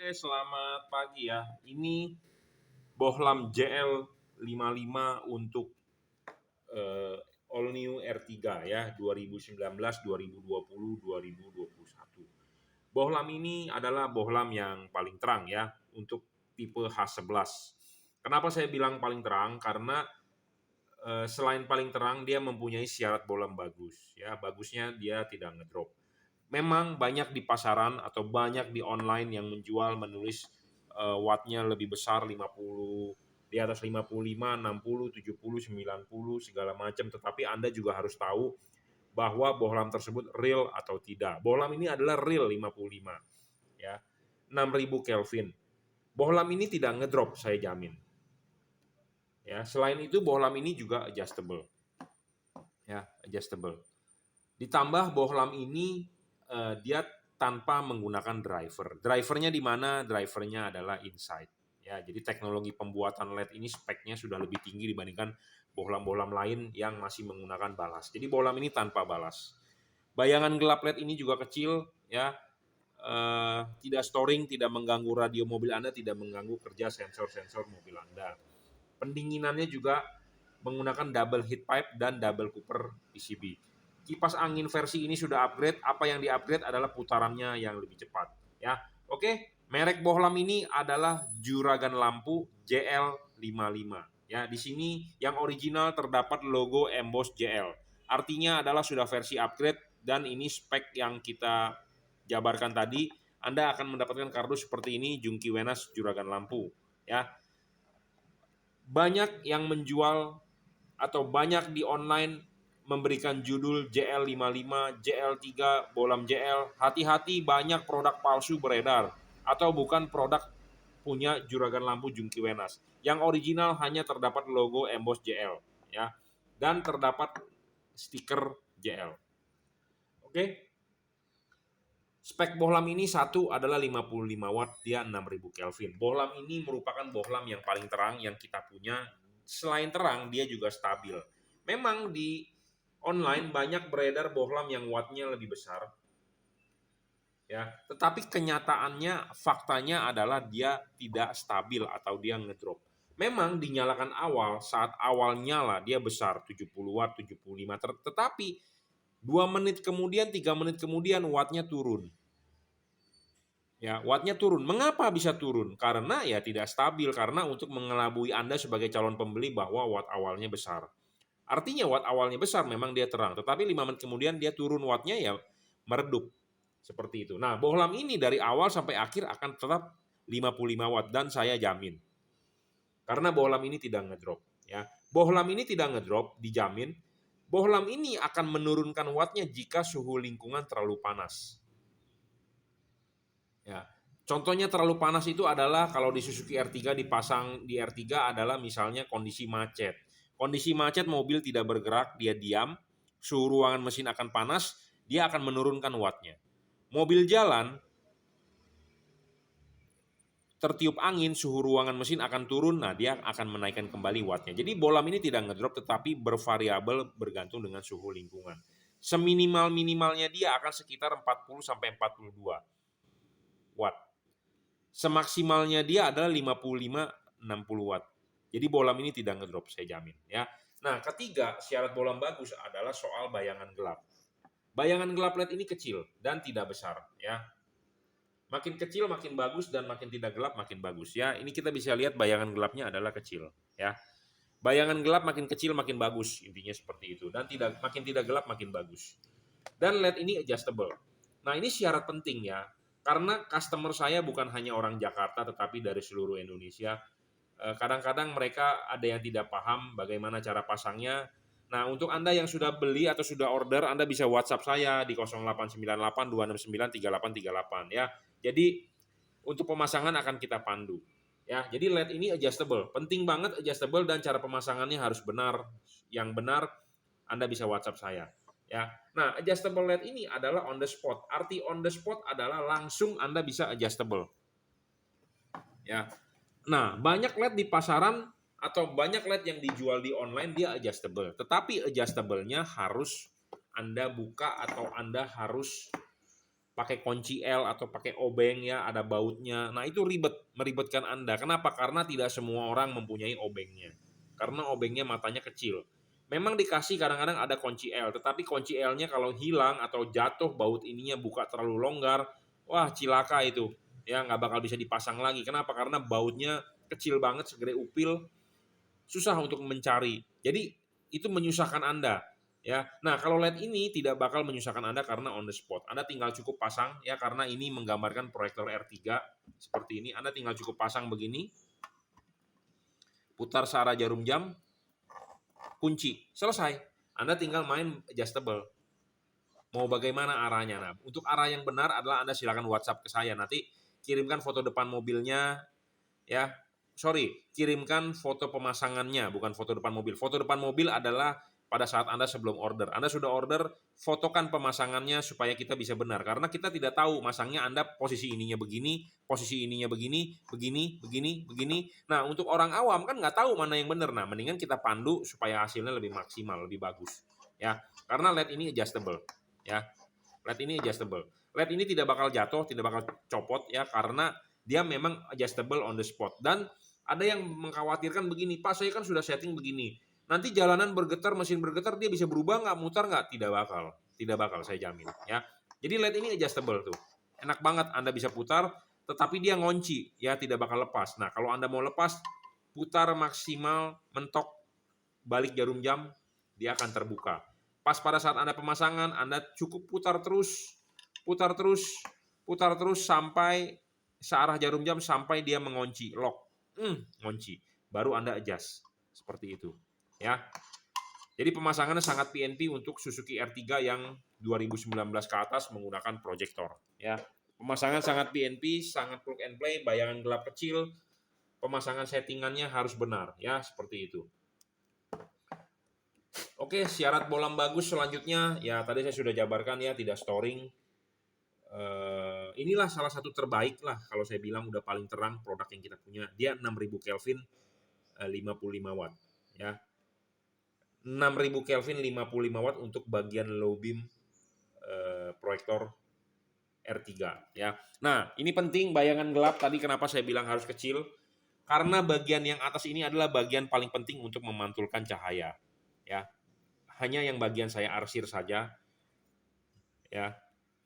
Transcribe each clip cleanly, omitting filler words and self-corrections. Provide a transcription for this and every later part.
Oke, selamat pagi ya. Ini Bohlam JL55 untuk All New R3 ya, 2019, 2020, 2021. Bohlam ini adalah bohlam yang paling terang ya untuk tipe H11. Kenapa saya bilang paling terang? Karena selain paling terang dia mempunyai syarat bohlam bagus ya. Bagusnya dia tidak ngedrop. Memang banyak di pasaran atau banyak di online yang menjual menulis wattnya lebih besar 50, di atas 55, 60, 70, 90 segala macam, tetapi Anda juga harus tahu bahwa bohlam tersebut real atau tidak. Bohlam ini adalah real 55 ya. 6000 Kelvin. Bohlam ini tidak ngedrop, saya jamin. Ya, selain itu bohlam ini juga adjustable. Ya, adjustable. Ditambah bohlam ini dia tanpa menggunakan driver. Drivernya di mana? Drivernya adalah inside. Ya, jadi teknologi pembuatan LED ini speknya sudah lebih tinggi dibandingkan bohlam-bohlam lain yang masih menggunakan balas. Jadi bohlam ini tanpa balas. Bayangan gelap LED ini juga kecil, ya, tidak storing, tidak mengganggu radio mobil Anda, tidak mengganggu kerja sensor-sensor mobil Anda. Pendinginannya juga menggunakan double heat pipe dan double cooper PCB. Kipas angin versi ini sudah upgrade. Apa yang di-upgrade adalah putarannya yang lebih cepat. Ya, oke. Merek bohlam ini adalah juragan lampu JL55. Ya, di sini yang original terdapat logo emboss JL. Artinya adalah sudah versi upgrade dan ini spek yang kita jabarkan tadi. Anda akan mendapatkan kardus seperti ini, Jungki Wenas juragan lampu. Ya, banyak yang menjual atau banyak di online memberikan judul JL55, JL3, bohlam JL. Hati-hati, banyak produk palsu beredar atau bukan produk punya juragan lampu Jungki Wenas. Yang original hanya terdapat logo emboss JL ya dan terdapat stiker JL. Oke. Spek bohlam ini satu adalah 55 watt, dia 6000 Kelvin. Bohlam ini merupakan bohlam yang paling terang yang kita punya. Selain terang, dia juga stabil. Memang di online banyak beredar bohlam yang wattnya lebih besar. Ya, tetapi kenyataannya, faktanya adalah dia tidak stabil atau dia ngedrop. Memang dinyalakan awal, saat awal nyala dia besar 70 watt, 75, tetapi 2 menit kemudian, 3 menit kemudian wattnya turun. Ya, wattnya turun. Mengapa bisa turun? Karena ya tidak stabil, karena untuk mengelabui Anda sebagai calon pembeli bahwa watt awalnya besar. Artinya watt awalnya besar memang dia terang, tetapi 5 menit kemudian dia turun wattnya ya meredup. Seperti itu. Nah, bohlam ini dari awal sampai akhir akan tetap 55 watt dan saya jamin. Karena bohlam ini tidak ngedrop, ya. Bohlam ini tidak ngedrop, dijamin. Bohlam ini akan menurunkan wattnya jika suhu lingkungan terlalu panas. Ya. Contohnya terlalu panas itu adalah kalau di Suzuki R3 dipasang di R3 adalah misalnya kondisi macet. Kondisi macet, mobil tidak bergerak, dia diam, suhu ruangan mesin akan panas, dia akan menurunkan wattnya. Mobil jalan, tertiup angin, suhu ruangan mesin akan turun, nah dia akan menaikkan kembali wattnya. Jadi bohlam ini tidak ngedrop tetapi bervariabel bergantung dengan suhu lingkungan. Seminimal-minimalnya dia akan sekitar 40-42 watt. Semaksimalnya dia adalah 55-60 watt. Jadi bohlam ini tidak ngedrop, saya jamin. Ya. Nah, ketiga, syarat bohlam bagus adalah soal bayangan gelap. Bayangan gelap LED ini kecil dan tidak besar. Ya. Makin kecil makin bagus dan makin tidak gelap makin bagus. Ya, ini kita bisa lihat bayangan gelapnya adalah kecil. Ya. Bayangan gelap makin kecil makin bagus, intinya seperti itu. Dan makin tidak gelap makin bagus. Dan LED ini adjustable. Nah, ini syarat penting ya. Karena customer saya bukan hanya orang Jakarta tetapi dari seluruh Indonesia. Kadang-kadang mereka ada yang tidak paham bagaimana cara pasangnya. Nah, untuk Anda yang sudah beli atau sudah order, Anda bisa WhatsApp saya di 0898 269 3838 ya. Jadi untuk pemasangan akan kita pandu. Ya, jadi LED ini adjustable. Penting banget adjustable dan cara pemasangannya harus benar. Yang benar Anda bisa WhatsApp saya. Ya. Nah, adjustable LED ini adalah on the spot. Arti on the spot adalah langsung Anda bisa adjustable. Ya. Nah, banyak LED di pasaran atau banyak LED yang dijual di online dia adjustable. Tetapi adjustable-nya harus Anda buka atau Anda harus pakai kunci L atau pakai obeng ya, ada bautnya. Nah, itu meribetkan Anda. Kenapa? Karena tidak semua orang mempunyai obengnya. Karena obengnya matanya kecil. Memang dikasih kadang-kadang ada kunci L, tetapi kunci L-nya kalau hilang atau jatuh baut ininya buka terlalu longgar, wah cilaka itu. Ya, nggak bakal bisa dipasang lagi. Kenapa? Karena bautnya kecil banget, segede upil, susah untuk mencari. Jadi itu menyusahkan Anda. Ya, nah kalau LED ini tidak bakal menyusahkan Anda karena on the spot. Anda tinggal cukup pasang ya, karena ini menggambarkan proyektor R3 seperti ini. Anda tinggal cukup pasang begini, putar searah jarum jam, kunci, selesai. Anda tinggal main adjustable. Mau bagaimana arahnya? Nah, untuk arah yang benar adalah Anda silakan WhatsApp ke saya. Nanti kirimkan foto depan mobilnya, ya. Kirimkan foto pemasangannya, bukan foto depan mobil. Foto depan mobil adalah pada saat Anda sebelum order. Anda sudah order, fotokan pemasangannya supaya kita bisa benar. Karena kita tidak tahu masangnya Anda posisi ininya begini, posisi ininya begini, begini, begini, begini. Nah, untuk orang awam kan nggak tahu mana yang benar. Nah, mendingan kita pandu supaya hasilnya lebih maksimal, lebih bagus. Ya, karena LED ini adjustable. Ya, LED ini adjustable. LED ini tidak bakal jatuh, tidak bakal copot ya, karena dia memang adjustable on the spot. Dan ada yang mengkhawatirkan begini, Pak, saya kan sudah setting begini. Nanti jalanan bergetar, mesin bergetar, dia bisa berubah nggak, mutar nggak? Tidak bakal, saya jamin. Ya, jadi LED ini adjustable tuh, enak banget, Anda bisa putar, tetapi dia ngunci, ya tidak bakal lepas. Nah, kalau Anda mau lepas, putar maksimal, mentok, balik jarum jam, dia akan terbuka. Pas pada saat Anda pemasangan, Anda cukup putar terus, putar terus, putar terus sampai searah jarum jam sampai dia mengunci, lock. Ngunci, baru Anda adjust seperti itu ya. Jadi pemasangannya sangat PNP untuk Suzuki R3 yang 2019 ke atas menggunakan proyektor ya. Pemasangan sangat PNP, sangat plug and play, bayangan gelap kecil, pemasangan settingannya harus benar ya, seperti itu. Oke, syarat bohlam bagus selanjutnya ya tadi saya sudah jabarkan ya, tidak storing. Inilah salah satu terbaik lah kalau saya bilang, udah paling terang produk yang kita punya. Dia 6000 Kelvin 55 watt ya. 6000 Kelvin 55 watt untuk bagian low beam proyektor R3 ya. Nah, ini penting bayangan gelap tadi kenapa saya bilang harus kecil? Karena bagian yang atas ini adalah bagian paling penting untuk memantulkan cahaya ya. Hanya yang bagian saya arsir saja ya.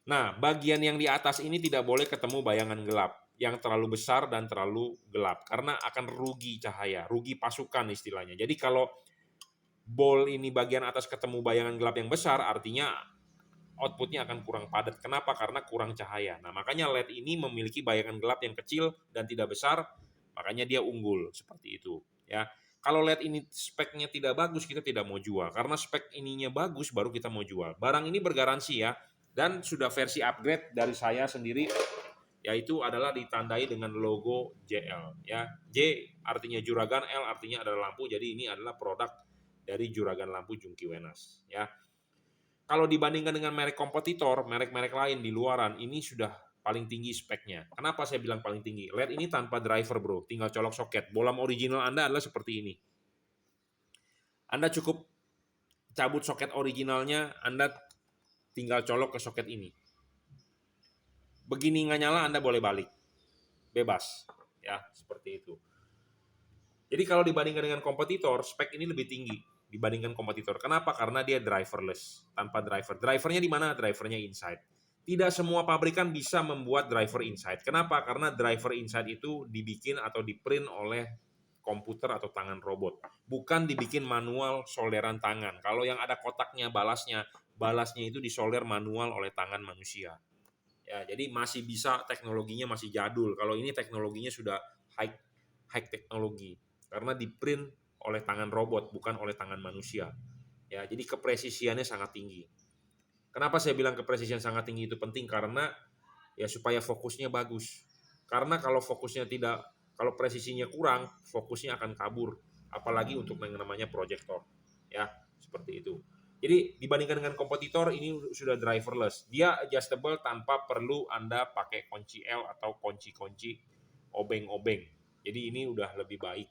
Nah, bagian yang di atas ini tidak boleh ketemu bayangan gelap yang terlalu besar dan terlalu gelap karena akan rugi cahaya, rugi pasukan istilahnya. Jadi kalau bol ini bagian atas ketemu bayangan gelap yang besar, artinya outputnya akan kurang padat. Kenapa? Karena kurang cahaya. Nah, makanya LED ini memiliki bayangan gelap yang kecil dan tidak besar, makanya dia unggul seperti itu. Ya, kalau LED ini speknya tidak bagus, kita tidak mau jual. Karena spek ininya bagus, baru kita mau jual. Barang ini bergaransi ya, dan sudah versi upgrade dari saya sendiri, yaitu adalah ditandai dengan logo JL. Ya, J artinya juragan, L artinya adalah lampu. Jadi ini adalah produk dari juragan lampu Jungki Wenas. Ya, kalau dibandingkan dengan merek kompetitor, merek-merek lain di luaran, ini sudah paling tinggi speknya. Kenapa saya bilang paling tinggi? LED ini tanpa driver bro, tinggal colok soket. Bohlam original Anda adalah seperti ini. Anda cukup cabut soket originalnya, Anda tinggal colok ke soket ini. Begini nggak nyala, Anda boleh balik. Bebas. Ya, seperti itu. Jadi kalau dibandingkan dengan kompetitor, spek ini lebih tinggi dibandingkan kompetitor. Kenapa? Karena dia driverless, tanpa driver. Drivernya di mana? Drivernya inside. Tidak semua pabrikan bisa membuat driver inside. Kenapa? Karena driver inside itu dibikin atau diprint oleh komputer atau tangan robot. Bukan dibikin manual solderan tangan. Kalau yang ada kotaknya balasnya itu disolder manual oleh tangan manusia. Ya, jadi masih bisa, teknologinya masih jadul. Kalau ini teknologinya sudah high teknologi karena diprint oleh tangan robot bukan oleh tangan manusia. Ya, jadi kepresisiannya sangat tinggi. Kenapa saya bilang kepresisian sangat tinggi itu penting? Karena ya supaya fokusnya bagus. Karena kalau fokusnya tidak, kalau presisinya kurang, fokusnya akan kabur. Apalagi untuk yang namanya proyektor. Ya, seperti itu. Jadi dibandingkan dengan kompetitor ini sudah driverless. Dia adjustable tanpa perlu Anda pakai kunci L atau kunci-kunci obeng-obeng. Jadi ini udah lebih baik.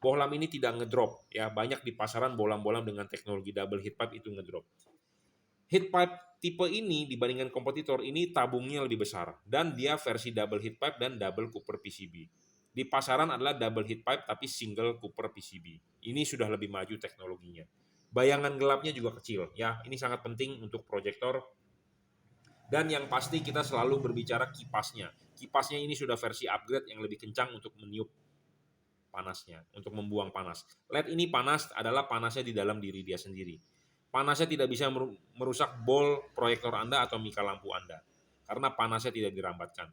Bohlam ini tidak ngedrop ya, banyak di pasaran bohlam-bohlam dengan teknologi double heat pipe itu ngedrop. Heat pipe tipe ini dibandingkan kompetitor ini tabungnya lebih besar dan dia versi double heat pipe dan double cooper PCB. Di pasaran adalah double heat pipe tapi single cooper PCB. Ini sudah lebih maju teknologinya. Bayangan gelapnya juga kecil ya. Ini sangat penting untuk proyektor. Dan yang pasti kita selalu berbicara kipasnya. Kipasnya ini sudah versi upgrade yang lebih kencang untuk meniup panasnya, untuk membuang panas. LED ini panas adalah panasnya di dalam diri dia sendiri. Panasnya tidak bisa merusak bol proyektor Anda atau mika lampu Anda, karena panasnya tidak dirambatkan.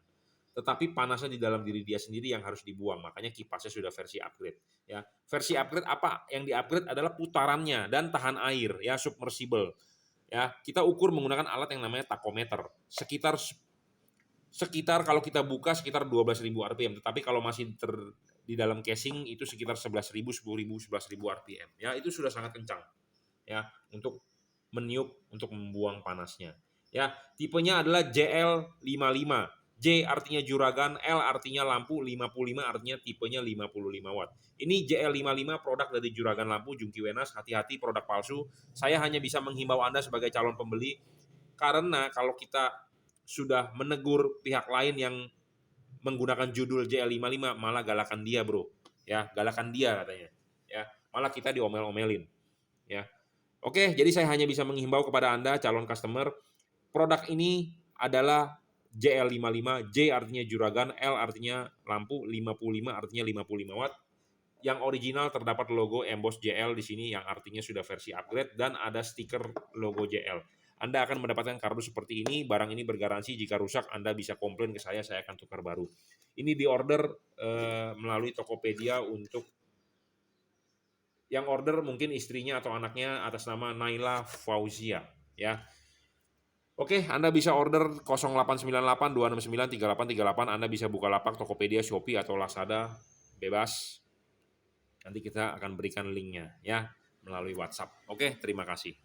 Tetapi panasnya di dalam diri dia sendiri yang harus dibuang, makanya kipasnya sudah versi upgrade. Ya, versi upgrade apa? Yang di-upgrade adalah putarannya dan tahan air, ya, submersible. Ya, kita ukur menggunakan alat yang namanya tachometer. Sekitar kalau kita buka sekitar 12.000 RPM, tetapi kalau masih di dalam casing itu sekitar 11.000, 10.000, 11.000 RPM. Ya, itu sudah sangat kencang. Ya, untuk meniup, untuk membuang panasnya. Ya, tipenya adalah JL55. J artinya juragan, L artinya lampu, 55 artinya tipenya 55 watt. Ini JL55 produk dari Juragan Lampu Jungki Wenas. Hati-hati produk palsu. Saya hanya bisa menghimbau Anda sebagai calon pembeli karena kalau kita sudah menegur pihak lain yang menggunakan judul JL55 malah galakan dia, bro. Ya, galakan dia katanya. Ya, malah kita diomel-omelin. Ya. Oke, jadi saya hanya bisa menghimbau kepada Anda calon customer, produk ini adalah JL55, J artinya juragan, L artinya lampu, 55 artinya 55 watt. Yang original terdapat logo emboss JL di sini yang artinya sudah versi upgrade dan ada stiker logo JL. Anda akan mendapatkan kardus seperti ini, barang ini bergaransi jika rusak Anda bisa komplain ke saya akan tukar baru. Ini diorder melalui Tokopedia untuk yang order mungkin istrinya atau anaknya atas nama Naila Fauzia ya. Oke, Anda bisa order 0898 269 3838. Anda bisa buka lapak Tokopedia, Shopee atau Lazada bebas. Nanti kita akan berikan linknya ya melalui WhatsApp. Oke, terima kasih.